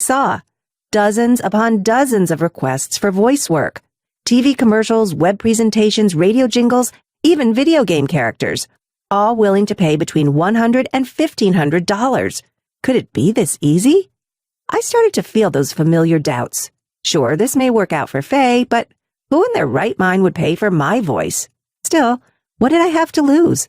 saw. Dozens upon dozens of requests for voice work. TV commercials, web presentations, radio jingles, even video game characters, all willing to pay between $100 and $1,500. Could it be this easy? I started to feel those familiar doubts. Sure, this may work out for Faye, but who in their right mind would pay for my voice? Still, what did I have to lose?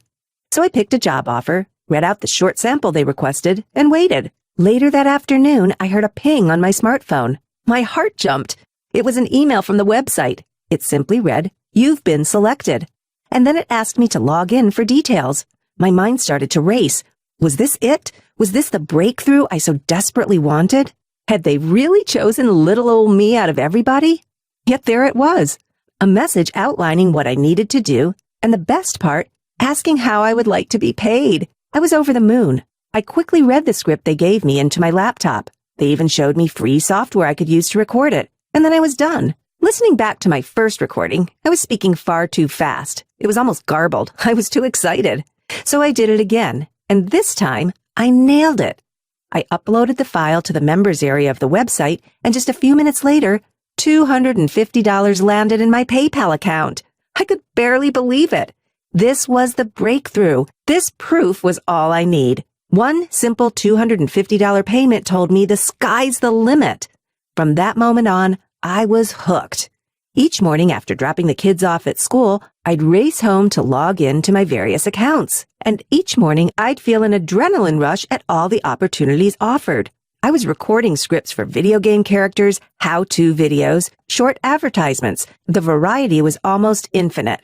So I picked a job offer, read out the short sample they requested, and waited. Later that afternoon, I heard a ping on my smartphone. My heart jumped. It was an email from the website. It simply read, "You've been selected." And then it asked me to log in for details. My mind started to race. Was this it? Was this the breakthrough I so desperately wanted? Had they really chosen little old me out of everybody? Yet there it was, a message outlining what I needed to do, and the best part, asking how I would like to be paid. I was over the moon. I quickly read the script they gave me into my laptop. They even showed me free software I could use to record it, and then I was done. Listening back to my first recording, I was speaking far too fast. It was almost garbled. I was too excited. So I did it again, and this time, I nailed it. I uploaded the file to the members area of the website, and just a few minutes later, $250 landed in my PayPal account. I could barely believe it. This was the breakthrough. This proof was all I need. One simple $250 payment told me the sky's the limit. From that moment on, I was hooked. Each morning after dropping the kids off at school, I'd race home to log in to my various accounts. And each morning, I'd feel an adrenaline rush at all the opportunities offered. I was recording scripts for video game characters, how-to videos, short advertisements. The variety was almost infinite.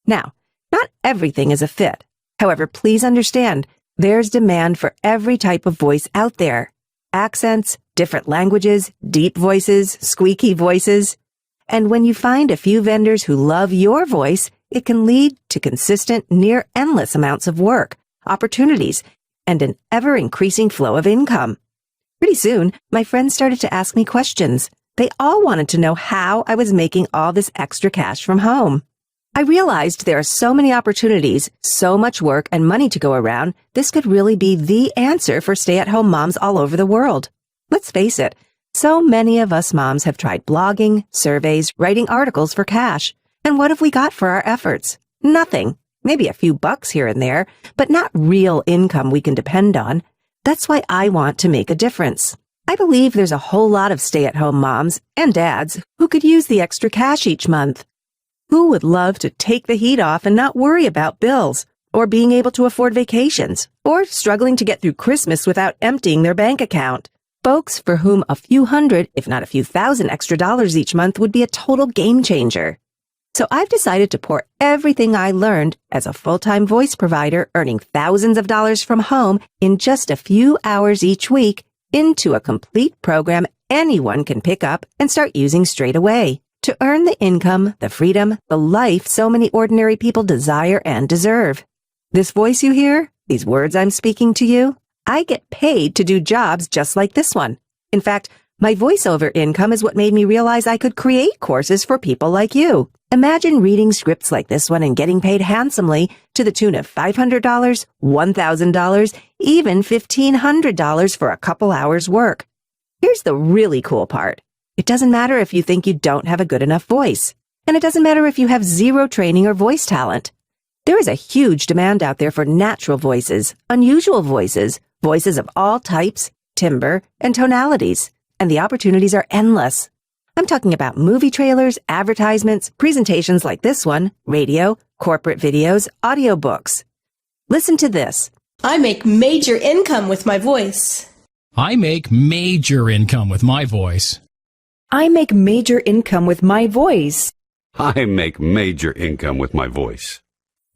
Now, not everything is a fit. However, please understand, there's demand for every type of voice out there. Accents, different languages, deep voices, squeaky voices. And when you find a few vendors who love your voice, it can lead to consistent, near-endless amounts of work, opportunities, and an ever-increasing flow of income. Pretty soon, my friends started to ask me questions. They all wanted to know how I was making all this extra cash from home. I realized there are so many opportunities, so much work and money to go around, this could really be the answer for stay-at-home moms all over the world. Let's face it, so many of us moms have tried blogging, surveys, writing articles for cash. And what have we got for our efforts? Nothing. Maybe a few bucks here and there, but not real income we can depend on. That's why I want to make a difference. I believe there's a whole lot of stay-at-home moms and dads who could use the extra cash each month. Who would love to take the heat off and not worry about bills, or being able to afford vacations, or struggling to get through Christmas without emptying their bank account? Folks for whom a few hundred, if not a few thousand extra dollars each month would be a total game changer. So I've decided to pour everything I learned as a full-time voice provider earning thousands of dollars from home in just a few hours each week into a complete program anyone can pick up and start using straight away to earn the income, the freedom, the life so many ordinary people desire and deserve. This voice you hear, these words I'm speaking to you, I get paid to do jobs just like this one. In fact, my voiceover income is what made me realize I could create courses for people like you. Imagine reading scripts like this one and getting paid handsomely to the tune of $500, $1,000, even $1,500 for a couple hours work. Here's the really cool part. It doesn't matter if you think you don't have a good enough voice. And it doesn't matter if you have zero training or voice talent. There is a huge demand out there for natural voices, unusual voices, voices of all types, timbre, and tonalities. And the opportunities are endless. I'm talking about movie trailers, advertisements, presentations like this one, radio, corporate videos, audiobooks. Listen to this. I make major income with my voice. I make major income with my voice. I make major income with my voice. I make major income with my voice.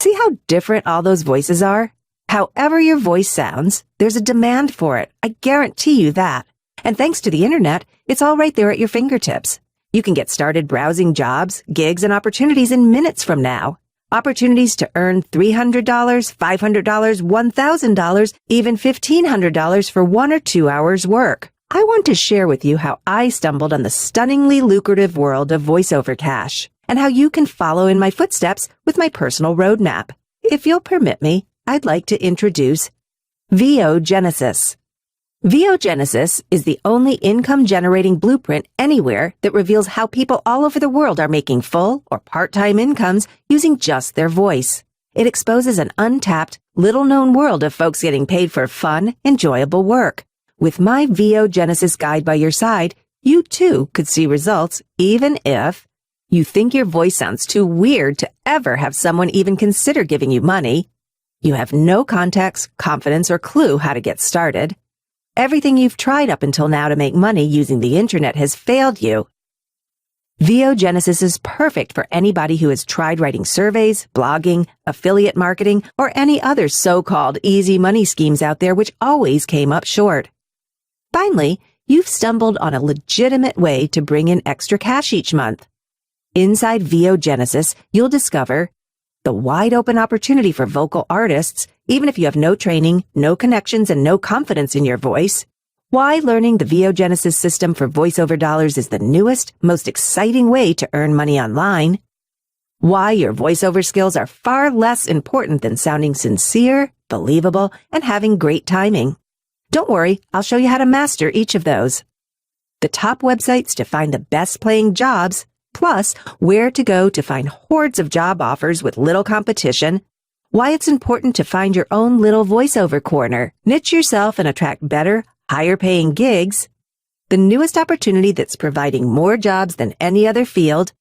See how different all those voices are? However your voice sounds, there's a demand for it. I guarantee you that. And thanks to the internet, it's all right there at your fingertips. You can get started browsing jobs, gigs, and opportunities in minutes from now. Opportunities to earn $300, $500, $1,000, even $1,500 for 1 or 2 hours work. I want to share with you how I stumbled on the stunningly lucrative world of voiceover cash, and how you can follow in my footsteps with my personal roadmap. If you'll permit me, I'd like to introduce VO Genesis. VO-Genesis is the only income-generating blueprint anywhere that reveals how people all over the world are making full or part-time incomes using just their voice. It exposes an untapped, little-known world of folks getting paid for fun, enjoyable work. With my VO-Genesis guide by your side, you too could see results even if you think your voice sounds too weird to ever have someone even consider giving you money. You have no context, confidence, or clue how to get started. Everything you've tried up until now to make money using the internet has failed you. VO-Genesis is perfect for anybody who has tried writing surveys, blogging, affiliate marketing, or any other so-called easy money schemes out there which always came up short. Finally, you've stumbled on a legitimate way to bring in extra cash each month. Inside VO-Genesis, you'll discover the wide-open opportunity for vocal artists, even if you have no training, no connections, and no confidence in your voice. Why learning the VO-Genesis system for voiceover dollars is the newest, most exciting way to earn money online. Why your voiceover skills are far less important than sounding sincere, believable, and having great timing. Don't worry, I'll show you how to master each of those. The top websites to find the best paying jobs, plus where to go to find hordes of job offers with little competition, why it's important to find your own little voiceover corner, niche yourself and attract better, higher paying gigs, the newest opportunity that's providing more jobs than any other field,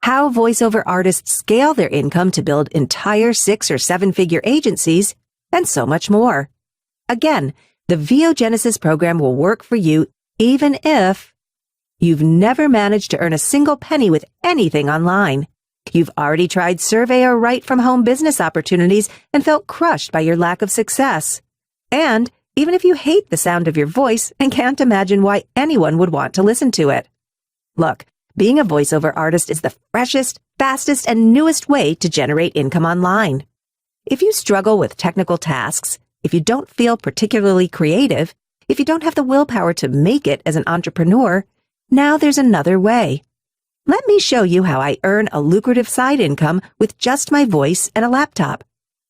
how voiceover artists scale their income to build entire 6- or 7-figure agencies, and so much more. Again, the VO-Genesis program will work for you even if you've never managed to earn a single penny with anything online. You've already tried survey or write from home business opportunities and felt crushed by your lack of success. And even if you hate the sound of your voice and can't imagine why anyone would want to listen to it. Look, being a voiceover artist is the freshest, fastest, and newest way to generate income online. If you struggle with technical tasks, if you don't feel particularly creative, if you don't have the willpower to make it as an entrepreneur, now there's another way. Let me show you how I earn a lucrative side income with just my voice and a laptop.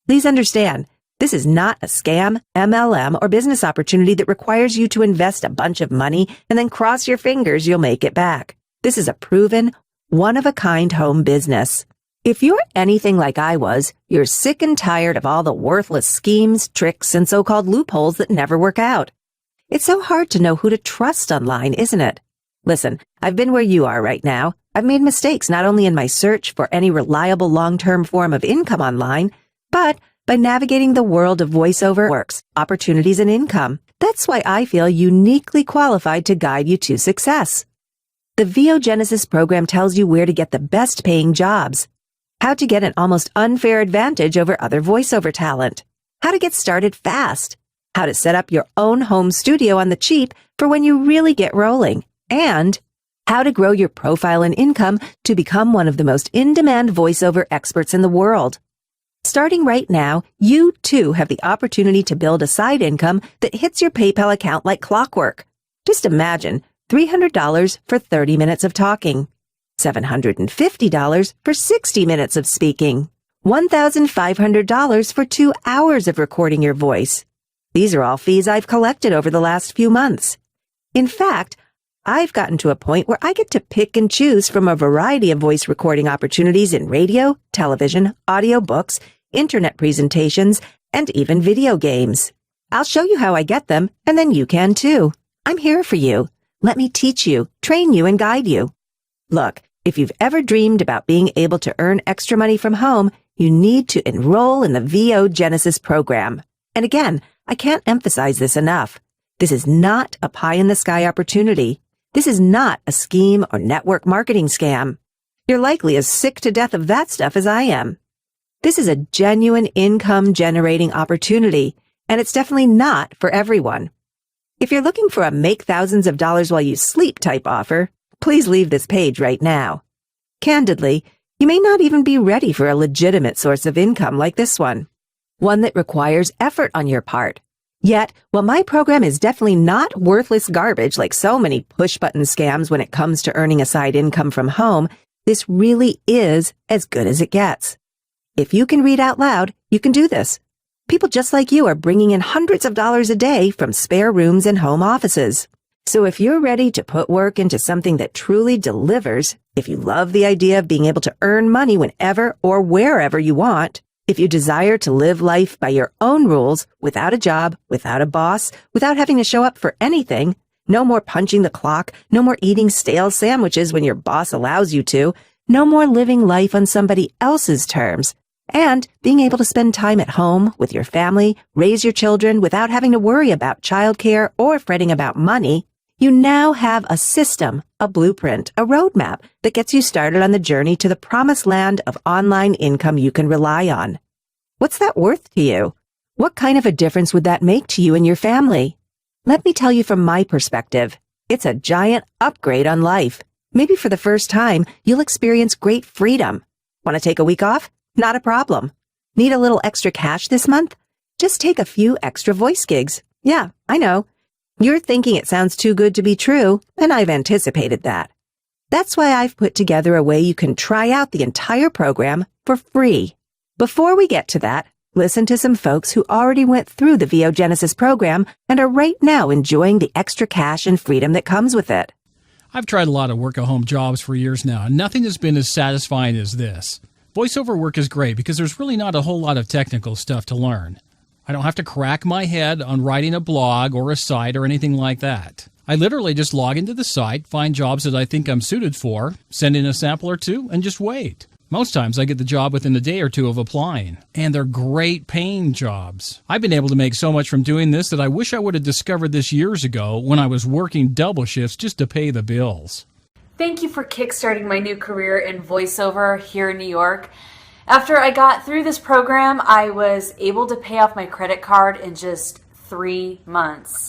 Please understand, this is not a scam, MLM, or business opportunity that requires you to invest a bunch of money and then cross your fingers you'll make it back. This is a proven, one-of-a-kind home business. If you're anything like I was, you're sick and tired of all the worthless schemes, tricks, and so-called loopholes that never work out. It's so hard to know who to trust online, isn't it? Listen, I've been where you are right now. I've made mistakes not only in my search for any reliable long-term form of income online, but by navigating the world of voiceover works, opportunities, and income. That's why I feel uniquely qualified to guide you to success. The VO-Genesis program tells you where to get the best paying jobs, how to get an almost unfair advantage over other voiceover talent, how to get started fast, how to set up your own home studio on the cheap for when you really get rolling, and how to grow your profile and income to become one of the most in-demand voiceover experts in the world. Starting right now, you too have the opportunity to build a side income that hits your PayPal account like clockwork. Just imagine $300 for 30 minutes of talking, $750 for 60 minutes of speaking, $1,500 for 2 hours of recording your voice. These are all fees I've collected over the last few months. In fact, I've gotten to a point where I get to pick and choose from a variety of voice recording opportunities in radio, television, audiobooks, internet presentations, and even video games. I'll show you how I get them, and then you can too. I'm here for you. Let me teach you, train you, and guide you. Look, if you've ever dreamed about being able to earn extra money from home, you need to enroll in the VO-Genesis program. And again, I can't emphasize this enough. This is not a pie-in-the-sky opportunity. This is not a scheme or network marketing scam. You're likely as sick to death of that stuff as I am. This is a genuine income-generating opportunity, and it's definitely not for everyone. If you're looking for a make thousands of dollars while you sleep type offer, please leave this page right now. Candidly, you may not even be ready for a legitimate source of income like this one that requires effort on your part. Yet, while my program is definitely not worthless garbage like so many push-button scams when it comes to earning a side income from home, this really is as good as it gets. If you can read out loud, you can do this. People just like you are bringing in hundreds of dollars a day from spare rooms and home offices. So if you're ready to put work into something that truly delivers, if you love the idea of being able to earn money whenever or wherever you want, if you desire to live life by your own rules, without a job, without a boss, without having to show up for anything, no more punching the clock, no more eating stale sandwiches when your boss allows you to, no more living life on somebody else's terms, and being able to spend time at home with your family, raise your children without having to worry about childcare or fretting about money, you now have a system, a blueprint, a roadmap that gets you started on the journey to the promised land of online income you can rely on. What's that worth to you? What kind of a difference would that make to you and your family? Let me tell you from my perspective, it's a giant upgrade on life. Maybe for the first time, you'll experience great freedom. Want to take a week off? Not a problem. Need a little extra cash this month? Just take a few extra voice gigs. Yeah, I know. You're thinking it sounds too good to be true, and I've anticipated that. That's why I've put together a way you can try out the entire program for free. Before we get to that, listen to some folks who already went through the VO Genesis program and are right now enjoying the extra cash and freedom that comes with it. I've tried a lot of work-at-home jobs for years now, and nothing has been as satisfying as this. Voiceover work is great because there's really not a whole lot of technical stuff to learn. I don't have to crack my head on writing a blog or a site or anything like that. I literally just log into the site, find jobs that I think I'm suited for, send in a sample or two, and just wait. Most times I get the job within a day or two of applying, and they're great paying jobs. I've been able to make so much from doing this that I wish I would have discovered this years ago when I was working double shifts just to pay the bills. Thank you for kickstarting my new career in voiceover here in New York. After I got through this program, I was able to pay off my credit card in just 3 months.